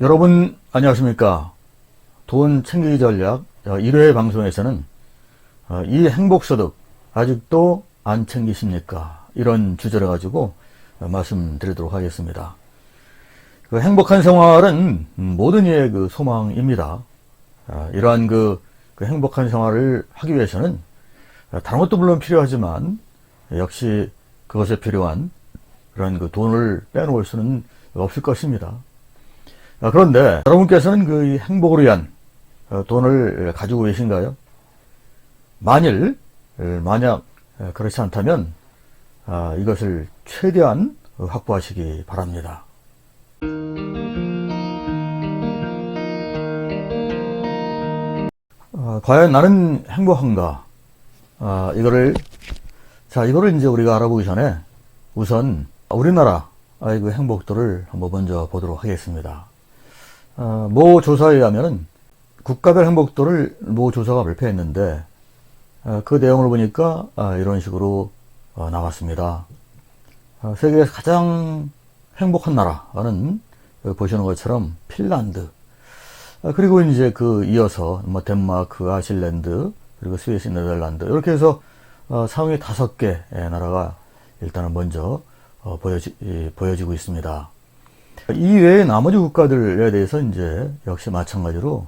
여러분 안녕하십니까. 돈 챙기기 전략 1회 방송에서는 이 행복소득 아직도 안 챙기십니까? 이런 주제를 가지고 말씀드리도록 하겠습니다. 그 행복한 생활은 모든 이의 그 소망입니다. 이러한 그 행복한 생활을 하기 위해서는 다른 것도 물론 필요하지만 역시 그것에 필요한 그런 그 돈을 빼놓을 수는 없을 것입니다. 그런데 여러분께서는 그 행복을 위한 돈을 가지고 계신가요? 만약 그렇지 않다면 이것을 최대한 확보하시기 바랍니다. 과연 나는 행복한가? 이거를 이제 우리가 알아보기 전에 우선 우리나라의 그 행복도를 한번 먼저 보도록 하겠습니다. 모 조사에 의하면은 국가별 행복도를 모 조사가 발표했는데 그 내용을 보니까 이런 식으로 나왔습니다. 세계에서 가장 행복한 나라는 보시는 것처럼 핀란드, 그리고 이제 그 이어서 뭐 덴마크, 아일랜드, 그리고 스웨덴, 네덜란드, 이렇게 해서 상위 5개 나라가 일단은 먼저 보여지고 있습니다. 이외의 나머지 국가들에 대해서 이제 역시 마찬가지로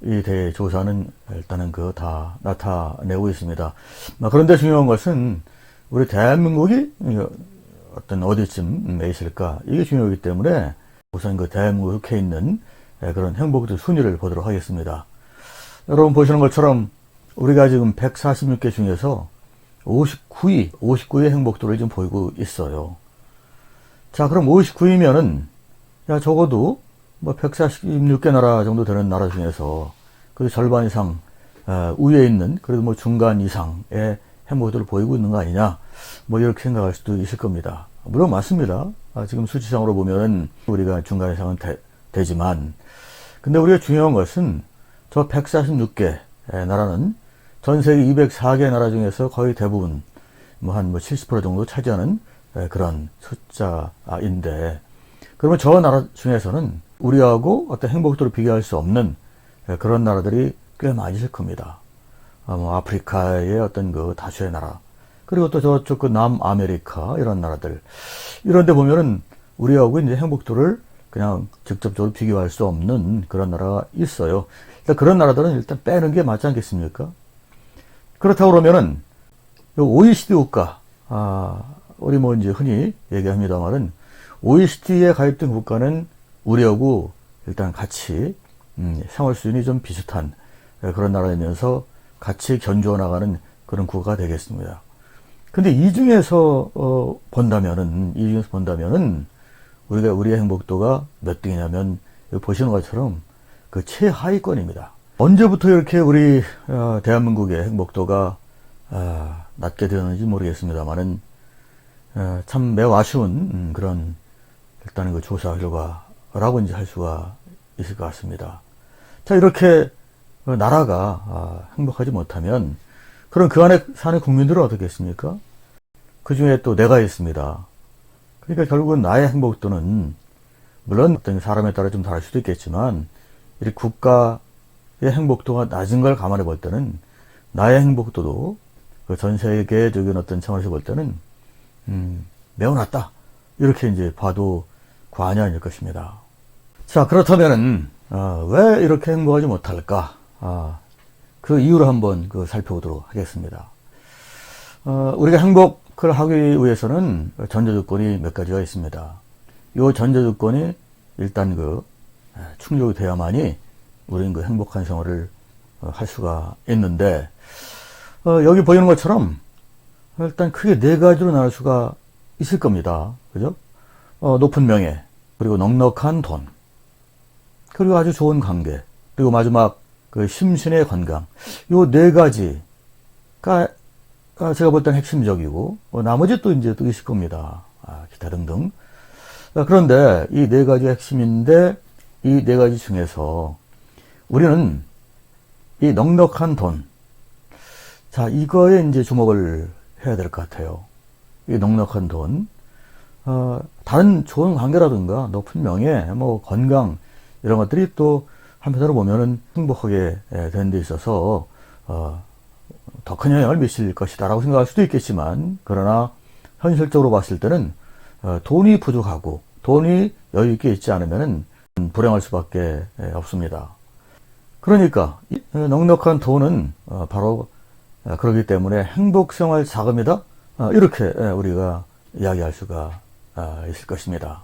이 대조사는 일단은 다 나타내고 있습니다. 그런데 중요한 것은 우리 대한민국이 어떤 어디쯤에 있을까, 이게 중요하기 때문에 우선 그 대한민국에 있는 그런 행복도 순위를 보도록 하겠습니다. 여러분 보시는 것처럼 우리가 지금 146개 중에서 59의 행복도를 지금 보이고 있어요. 자, 그럼 59위면은 적어도 뭐 146개 나라 정도 되는 나라 중에서 그 절반 이상 우위에 있는, 그래도 뭐 중간 이상의 행복도를 보이고 있는 거 아니냐, 뭐 이렇게 생각할 수도 있을 겁니다. 물론 맞습니다. 지금 수치상으로 보면 우리가 중간 이상은 되지만, 근데 우리가 중요한 것은 저 146개 나라는 전 세계 204개 나라 중에서 거의 대부분 한 70% 정도 차지하는 그런 숫자인데, 그러면 저 나라 중에서는 우리하고 어떤 행복도를 비교할 수 없는 그런 나라들이 꽤 많이 있을 겁니다. 아프리카의 어떤 그 다수의 나라, 그리고 또 저쪽 그 남아메리카 이런 나라들, 이런데 보면은 우리하고 이제 행복도를 그냥 직접적으로 비교할 수 없는 그런 나라가 있어요. 일단 그런 나라들은 일단 빼는 게 맞지 않겠습니까? 그렇다고 그러면은 요 OECD 국가, 우리 뭐 이제 흔히 얘기합니다만은 OECD에 가입된 국가는 우리하고 일단 같이 생활 수준이 좀 비슷한 그런 나라이면서 같이 견주어 나가는 그런 국가가 되겠습니다. 근데 이 중에서 본다면은 우리의 행복도가 몇 등이냐면 여기 보시는 것처럼 그 최하위권입니다. 언제부터 이렇게 우리 대한민국의 행복도가 낮게 되었는지 모르겠습니다만은 참 매우 아쉬운 그런 일단은 그 조사 결과라고 이제 할 수가 있을 것 같습니다. 자, 이렇게 나라가 행복하지 못하면 그럼 그 안에 사는 국민들은 어떻겠습니까? 그 중에 또 내가 있습니다. 그러니까 결국은 나의 행복도는 물론 어떤 사람에 따라 좀 다를 수도 있겠지만, 이 국가의 행복도가 낮은 걸 감안해 볼 때는 나의 행복도도 그 전 세계적인 어떤 차원에서 볼 때는 매우 낮다, 이렇게 이제 봐도 과언이 아닐 것입니다. 자, 그렇다면은 왜 이렇게 행복하지 못할까? 그 이유를 한번 살펴보도록 하겠습니다. 우리가 행복을 하기 위해서는 전제조건이 몇 가지가 있습니다. 이 전제조건이 일단 충족이 돼야만이 우리는 행복한 생활을 할 수가 있는데, 여기 보이는 것처럼 일단 크게 4가지로 나눌 수가 있을 겁니다. 그죠? 높은 명예, 그리고 넉넉한 돈, 그리고 아주 좋은 관계, 그리고 마지막 심신의 건강. 요 4가지가 제가 볼 때는 핵심적이고, 나머지 또 이제 또 있을 겁니다. 기타 등등. 그런데 이 4가지 핵심인데, 이 4가지 중에서 우리는 이 넉넉한 돈, 자, 이거에 이제 주목을 해야 될 것 같아요. 이 넉넉한 돈, 다른 좋은 관계라든가 높은 명예, 뭐 건강, 이런 것들이 또 한편으로 보면은 행복하게 되는 데 있어서 더 큰 영향을 미칠 것이다라고 생각할 수도 있겠지만, 그러나 현실적으로 봤을 때는 돈이 부족하고 돈이 여유 있게 있지 않으면은 불행할 수밖에 없습니다. 그러니까 넉넉한 돈은 바로 그러기 때문에 행복생활 자금이다, 이렇게 우리가 이야기할 수가 있을 것입니다.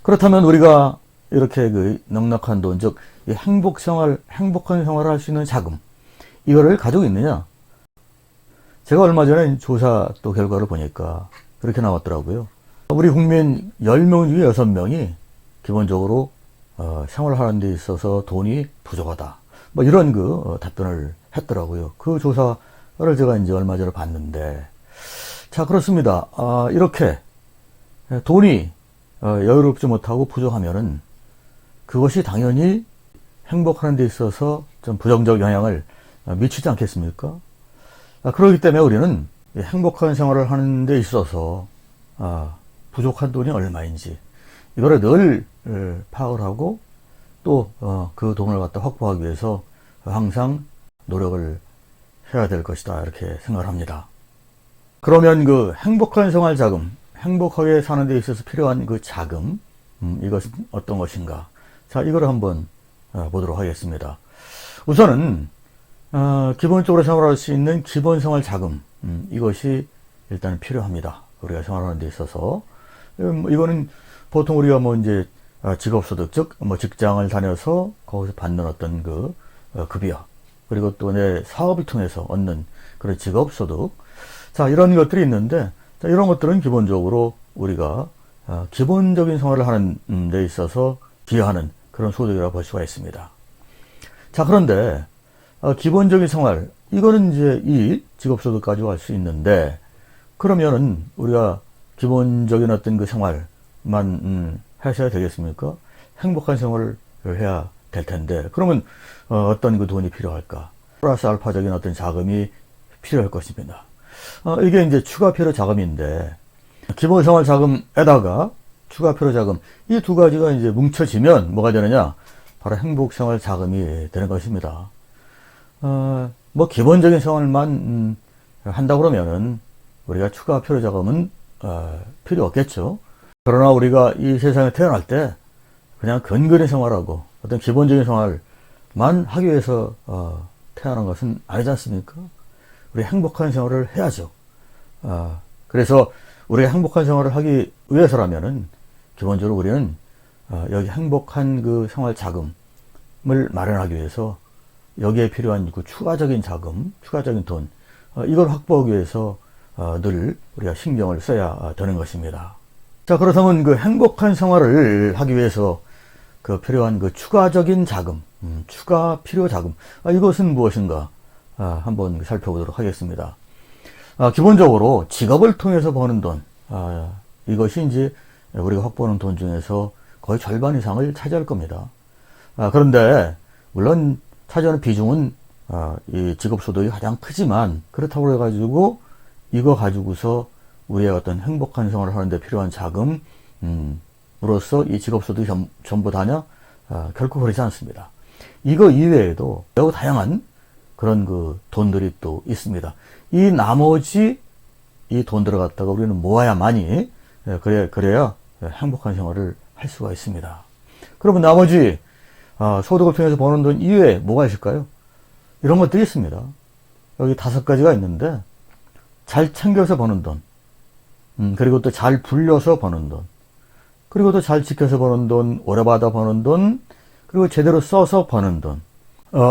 그렇다면 우리가 이렇게 그 넉넉한 돈, 즉 행복한 생활을 할 수 있는 자금, 이거를 가지고 있느냐? 제가 얼마 전에 조사 또 결과를 보니까 그렇게 나왔더라고요. 우리 국민 10명 중에 6명이 기본적으로 생활하는 데 있어서 돈이 부족하다, 뭐 이런 답변을 했더라고요. 그 조사를 제가 이제 얼마 전에 봤는데, 자, 그렇습니다. 이렇게 돈이 여유롭지 못하고 부족하면은 그것이 당연히 행복하는 데 있어서 좀 부정적 영향을 미치지 않겠습니까? 그렇기 때문에 우리는 행복한 생활을 하는 데 있어서 부족한 돈이 얼마인지 이거를 늘 파악을 하고 또 그 돈을 갖다 확보하기 위해서 항상 노력을 해야 될 것이다, 이렇게 생각을 합니다. 그러면 그 행복한 생활 자금, 행복하게 사는 데 있어서 필요한 그 자금, 이것은 어떤 것인가? 자, 이걸 한번 보도록 하겠습니다. 우선은 기본적으로 생활할 수 있는 기본 생활 자금, 이것이 일단 필요합니다. 우리가 생활하는 데 있어서. 이거는 보통 우리가 뭐 이제 직업소득, 즉 뭐 직장을 다녀서 거기서 받는 어떤 그 급여, 그리고 또 내 사업을 통해서 얻는 그런 직업소득, 자, 이런 것들이 있는데, 자, 이런 것들은 기본적으로 우리가 기본적인 생활을 하는 데 있어서 기여하는 그런 소득이라고 볼 수가 있습니다. 자, 그런데 기본적인 생활, 이거는 이제 이 직업소득 가지고 할 수 있는데, 그러면은 우리가 기본적인 어떤 그 생활만 하셔야 되겠습니까? 행복한 생활을 해야 될 텐데, 그러면 어떤 그 돈이 필요할까? 플러스 알파적인 어떤 자금이 필요할 것입니다. 이게 이제 추가 필요 자금인데, 기본 생활 자금에다가 추가 필요 자금, 이 두 가지가 이제 뭉쳐지면 뭐가 되느냐? 바로 행복 생활 자금이 되는 것입니다. 뭐 기본적인 생활만 한다 그러면은 우리가 추가 필요 자금은 필요 없겠죠. 그러나 우리가 이 세상에 태어날 때 그냥 근근히 생활하고 어떤 기본적인 생활만 하기 위해서 태어난 것은 아니지 않습니까? 우리 행복한 생활을 해야죠. 그래서 우리가 행복한 생활을 하기 위해서라면은 기본적으로 우리는 여기 행복한 그 생활 자금을 마련하기 위해서 여기에 필요한 그 추가적인 자금, 추가적인 돈, 이걸 확보하기 위해서 늘 우리가 신경을 써야 되는 것입니다. 자, 그렇다면 그 행복한 생활을 하기 위해서 그 필요한 그 추가적인 자금, 추가 필요 자금, 이것은 무엇인가? 한번 살펴보도록 하겠습니다. 기본적으로 직업을 통해서 버는 돈, 이것이 이제 우리가 확보하는 돈 중에서 거의 절반 이상을 차지할 겁니다. 그런데 물론 차지하는 비중은 이 직업소득이 가장 크지만, 그렇다고 해가지고 이거 가지고서 우리의 어떤 행복한 생활을 하는데 필요한 자금으로서 이 직업소득이 전부 다냐? 결코 그렇지 않습니다. 이거 이외에도 매우 다양한 그런 그 돈들이 또 있습니다. 이 나머지 이 돈들을 갖다가 우리는 모아야만이 그래야 행복한 생활을 할 수가 있습니다. 그러면 나머지 소득을 통해서 버는 돈 이외에 뭐가 있을까요? 이런 것들이 있습니다. 여기 5가지가 있는데, 잘 챙겨서 버는 돈, 그리고 또 잘 불려서 버는 돈, 그리고 또 잘 지켜서 버는 돈, 오래 받아 버는 돈, 그리고 제대로 써서 버는 돈,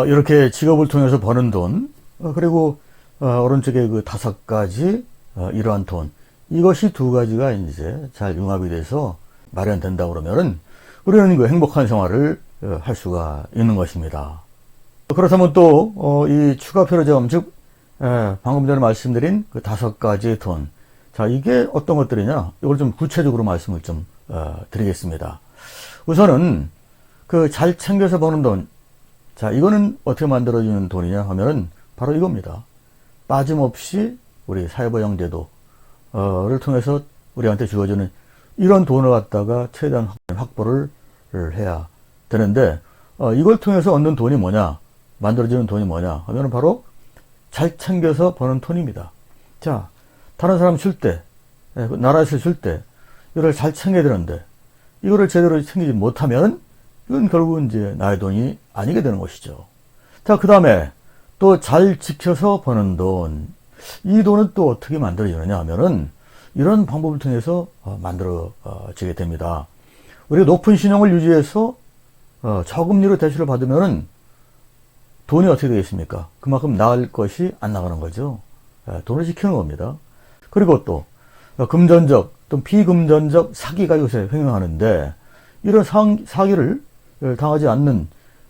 이렇게 직업을 통해서 버는 돈, 그리고 오른쪽에 그 5가지 이러한 돈, 이것이 2가지가 이제 잘 융합이 돼서 마련된다 그러면은 우리는 그 행복한 생활을 할 수가 있는 것입니다. 그렇다면 또 이 추가 필요자금, 즉 방금 전에 말씀드린 그 5가지의 돈, 자, 이게 어떤 것들이냐? 이걸 좀 구체적으로 말씀을 좀 드리겠습니다. 우선은 그 잘 챙겨서 버는 돈, 자, 이거는 어떻게 만들어지는 돈이냐 하면은 바로 이겁니다. 빠짐없이 우리 사회보장제도를 통해서 우리한테 주어지는 이런 돈을 갖다가 최대한 확보를 해야 되는데, 이걸 통해서 얻는 돈이 뭐냐, 만들어지는 돈이 뭐냐 하면 바로 잘 챙겨서 버는 돈입니다. 자, 다른 사람 줄 때, 나라에서 줄 때, 이걸 잘 챙겨야 되는데, 이거를 제대로 챙기지 못하면, 이건 결국은 이제 나의 돈이 아니게 되는 것이죠. 자, 그 다음에 또 잘 지켜서 버는 돈. 이 돈은 또 어떻게 만들어지느냐 하면은, 이런 방법을 통해서 만들어지게 됩니다. 우리가 높은 신용을 유지해서 저금리로 대출을 받으면은 돈이 어떻게 되겠습니까? 그만큼 나을 것이 안 나가는 거죠. 돈을 지키는 겁니다. 그리고 또 금전적 또 비금전적 사기가 요새 횡행하는데, 이런 사기를 당하지 않는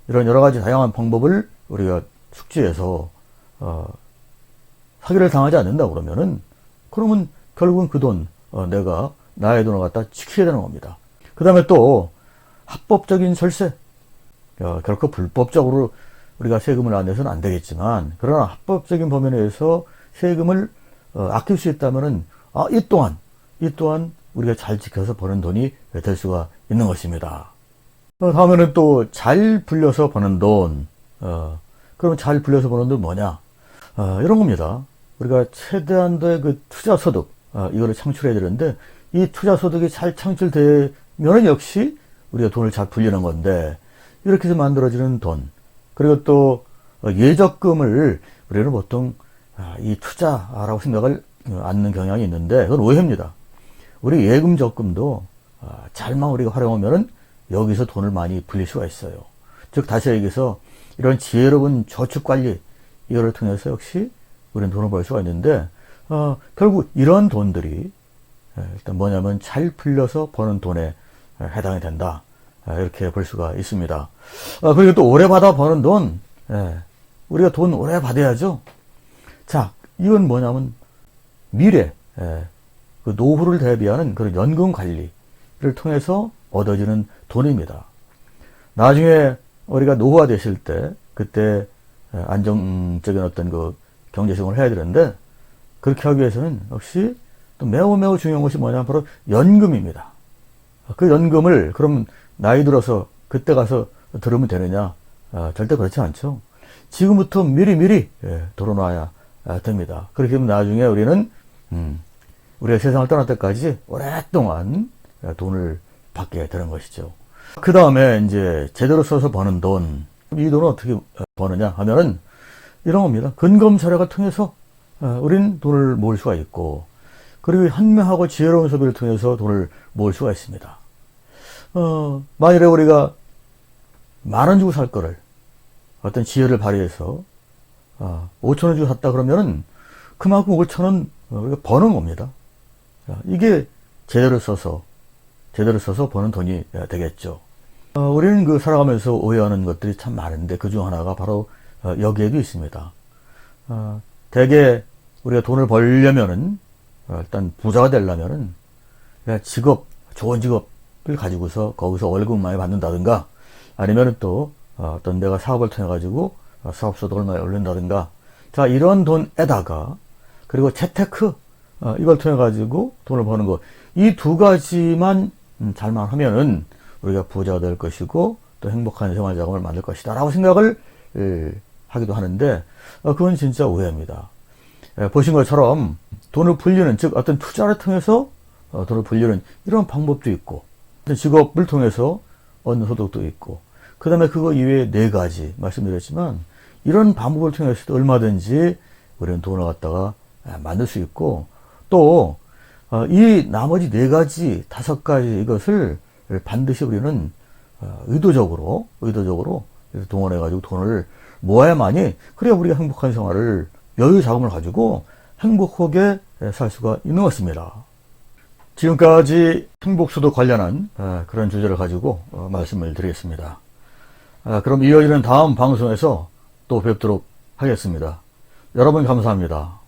이런 여러 가지 다양한 방법을 우리가 숙지해서 사기를 당하지 않는다 그러면 결국은 그 돈, 내가 나의 돈을 갖다 지켜야 되는 겁니다. 그 다음에 또 합법적인 절세, 결코 불법적으로 우리가 세금을 안 내서는 안 되겠지만, 그러나 합법적인 범위 내에서 세금을 아낄 수 있다면은, 이 또한 우리가 잘 지켜서 버는 돈이 될 수가 있는 것입니다. 다음에는 또 잘 불려서 버는 돈. 그러면 잘 불려서 버는 돈 뭐냐? 이런 겁니다. 우리가 최대한도의 그 투자 소득, 이거를 창출해야 되는데, 이 투자 소득이 잘 창출되면 역시 우리가 돈을 잘 불리는 건데, 이렇게 해서 만들어지는 돈. 그리고 또 예적금을 우리는 보통 이 투자라고 생각을 않는 경향이 있는데, 그건 오해입니다. 우리 예금 적금도 잘만 우리가 활용하면은 여기서 돈을 많이 불릴 수가 있어요. 즉 다시 얘기해서 이런 지혜로운 저축 관리, 이거를 통해서 역시 우리는 돈을 벌 수가 있는데, 결국 이런 돈들이 일단 뭐냐면 잘 풀려서 버는 돈에 해당이 된다, 이렇게 볼 수가 있습니다. 그리고 또 오래 받아 버는 돈, 우리가 돈 오래 받아야죠. 자, 이건 뭐냐면 미래, 그 노후를 대비하는 그런 연금 관리를 통해서 얻어지는 돈입니다. 나중에 우리가 노후가 되실 때, 그때 안정적인 어떤 그 경제생활을 해야 되는데, 그렇게 하기 위해서는 역시 또 매우 중요한 것이 뭐냐면 바로 연금입니다. 그 연금을 그럼 나이 들어서 그때 가서 들으면 되느냐? 절대 그렇지 않죠. 지금부터 미리 들어놔야 됩니다. 그렇게 되면 나중에 우리는 우리가 세상을 떠날 때까지 오랫동안 돈을 받게 되는 것이죠. 그 다음에 이제 제대로 써서 버는 돈, 이 돈은 어떻게 버느냐 하면은 이런 겁니다. 근검절약을 통해서 우리는 돈을 모을 수가 있고, 그리고 현명하고 지혜로운 소비를 통해서 돈을 모을 수가 있습니다. 만일에 우리가 10,000원 주고 살 거를 어떤 지혜를 발휘해서 5,000원 주고 샀다 그러면은 그만큼 5,000원 우리가 버는 겁니다. 이게 제대로 써서 버는 돈이 되겠죠. 우리는 그 살아가면서 오해하는 것들이 참 많은데, 그 중 하나가 바로 여기에도 있습니다. 대개 우리가 돈을 벌려면은, 일단 부자가 되려면은 좋은 직업을 가지고서 거기서 월급 많이 받는다든가, 아니면은 또 어떤 내가 사업을 통해 가지고 사업소득을 많이 올린다든가, 자, 이런 돈에다가 그리고 재테크, 이걸 통해 가지고 돈을 버는 것, 이 두 가지만 잘만 하면은 우리가 부자가 될 것이고 또 행복한 생활 자금을 만들 것이다 라고 생각을 하기도 하는데, 그건 진짜 오해입니다. 보신 것처럼 돈을 불리는, 즉 어떤 투자를 통해서 돈을 불리는 이런 방법도 있고, 직업을 통해서 얻는 소득도 있고, 그 다음에 그거 이외에 4가지 말씀드렸지만, 이런 방법을 통해서도 얼마든지 우리는 돈을 갖다가 만들 수 있고, 또 이 나머지 4가지, 5가지 이것을 반드시 우리는 의도적으로 동원해가지고 돈을 모아야만이, 그래야 우리가 행복한 생활을, 여유 자금을 가지고 행복하게 살 수가 있는 것입니다. 지금까지 행복소득 관련한 그런 주제를 가지고 말씀을 드리겠습니다. 그럼 이어지는 다음 방송에서 또 뵙도록 하겠습니다. 여러분 감사합니다.